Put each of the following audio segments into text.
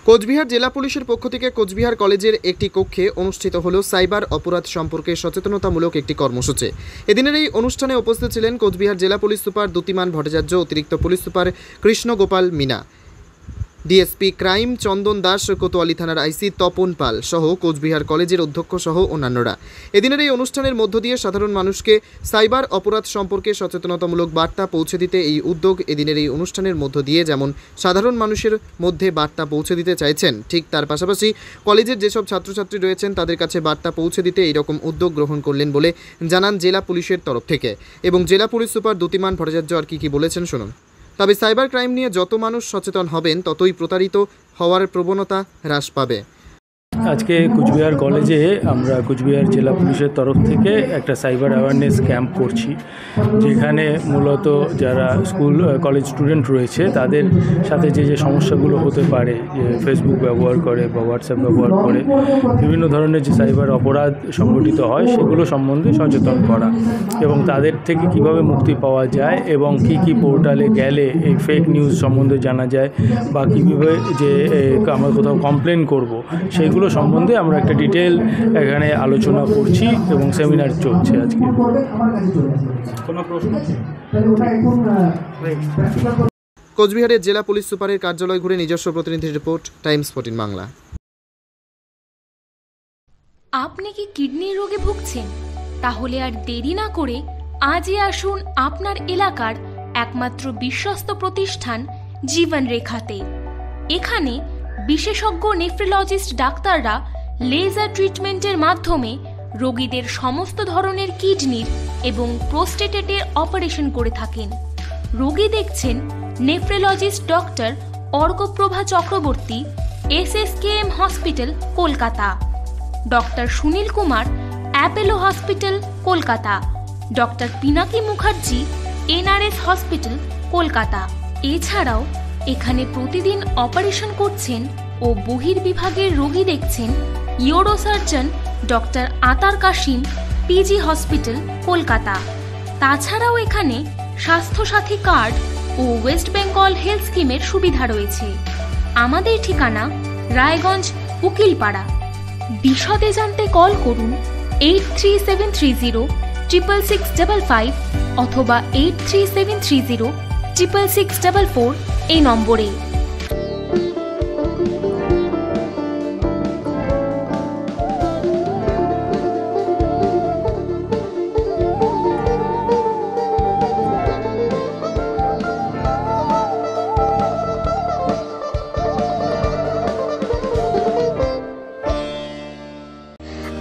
কোচবিহার জেলা পুলিশের পক্ষ থেকে কোচবিহার কলেজের একটি কক্ষে অনুষ্ঠিত হলো সাইবার অপরাধ সম্পর্কে সচেতনতামূলক একটি কর্মসূচি। এদিনের এই অনুষ্ঠানে উপস্থিত ছিলেন কোচবিহার জেলা পুলিশ সুপার দ্যুতিমান ভট্টাচার্য, অতিরিক্ত police super Krishna Gopal Meena, DSP crime Chandan Das, Kotwali থানার আইসি তপন পাল সহ কোচবিহার কলেজের অধ্যক্ষ সহ অন্যান্যরা। এদিনের এই অনুষ্ঠানের মধ্য দিয়ে সাধারণ মানুষকে সাইবার অপরাধ সম্পর্কে সচেতনতামূলক বার্তা পৌঁছে দিতে এই উদ্যোগ। এদিনের এই অনুষ্ঠানের মধ্য দিয়ে যেমন সাধারণ মানুষের মধ্যে বার্তা পৌঁছে দিতে চাইছেন, ঠিক তার পাশাপাশি কলেজের যেসব ছাত্রছাত্রী রয়েছেন তাদের কাছে বার্তা পৌঁছে দিতে এইরকম উদ্যোগ গ্রহণ করলেন বলে জানান জেলা পুলিশের তরফ থেকে। এবং জেলা পুলিশ সুপার দ্যুতিমান ভট্টাচার্য আর কি বলেছেন শুনুন। তবে সাইবার ক্রাইম নিয়ে যত মানুষ সচেতন হবেন ততই প্রতারিত হওয়ার প্রবণতা হ্রাস পাবে। আজকে কুচবিহার কলেজে আমরা কুচবিহার জেলা পুলিশের তরফ থেকে একটা সাইবার অ্যাওয়ারনেস ক্যাম্প করছি, যেখানে মূলত যারা স্কুল কলেজ স্টুডেন্ট রয়েছে তাদের সাথে যে সমস্যাগুলো হতে পারে, যে ফেসবুক ব্যবহার করে বা হোয়াটসঅ্যাপ ব্যবহার করে বিভিন্ন ধরনের যে সাইবার অপরাধ সংগঠিত হয় সেগুলো সম্বন্ধে সচেতন করা এবং তাদের থেকে কিভাবে মুক্তি পাওয়া যায় এবং কি পোর্টালে গেলে এই ফেক নিউজ সম্বন্ধে জানা যায় বা কীভাবে যে আমরা কোথাও কমপ্লেন করব সেইগুলো সম্বন্ধে আমরা একটা ডিটেল এখানে আলোচনা করছি এবং সেমিনার চলছে আজকে। কোনো প্রশ্ন? কোচবিহারের জেলা পুলিশ সুপারের কার্যালয় ঘুরে নিজস্ব প্রতিনিধির রিপোর্ট, টাইমস 14 বাংলা। আপনি কি কিডনি রোগে ভুগছেন? তাহলে আর দেরি না করে আজই আসুন আপনার এলাকার একমাত্র বিশ্বস্ত প্রতিষ্ঠান জীবন রেখাতে। এখানে বিশেষজ্ঞ নেফ্রোলজিস্ট ডাক্তাররা লেজার ট্রিটমেন্টের মাধ্যমে রোগীদের সমস্ত ধরনের কিডনির এবং প্রোস্টেটের অপারেশন করে থাকেন। রোগী দেখছেন nephrologist doctor Arkaprava Chakraborty, SSKM hospital, Kolkata; doctor Sunil Kumar, Apollo hospital, Kolkata; doctor Pinaki Mukherjee, NRS hospital, Kolkata. এছাড়াও এখানে প্রতিদিন অপারেশন করছেন ও বহির্বিভাগের রোগী দেখছেন ইউরোসার্জন ডক্টর আতার কাশিম, PG হসপিটাল, কলকাতা। তাছাড়াও এখানে স্বাস্থ্যসাথী কার্ড ও ওয়েস্ট বেঙ্গল হেলথ স্কিমের সুবিধা রয়েছে। আমাদের ঠিকানা রায়গঞ্জ, উকিলপাড়া। বিশদে জানতে কল করুন 8373066655 অথবা 8373066644 এই নম্বরে।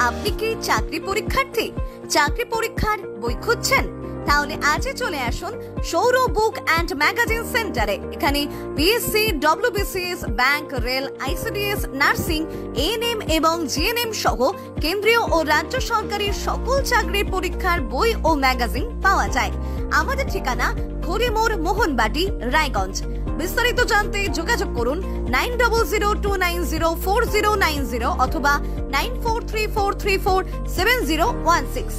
আপনি কি চাকরি পরীক্ষার্থী? চাকরি পরীক্ষার বই খুঁজছেন? তাহলে আজই চলে আসুন সৌর বুক অ্যান্ড ম্যাগাজিন সেন্টারে। এখানে BSc, WBCS, bank, rail, ICDS, nursing, ANM এবং GNM সহ কেন্দ্রীয় ও রাজ্য সরকারি সকল চাকরির পরীক্ষার বই ও ম্যাগাজিন পাওয়া যায়। আমাদের ঠিকানা ঘড়িমোড়, মোহনবাটি, রায়গঞ্জ। বিস্তারিত জানতে যোগাযোগ করুন 9002904090 অথবা 9434347016।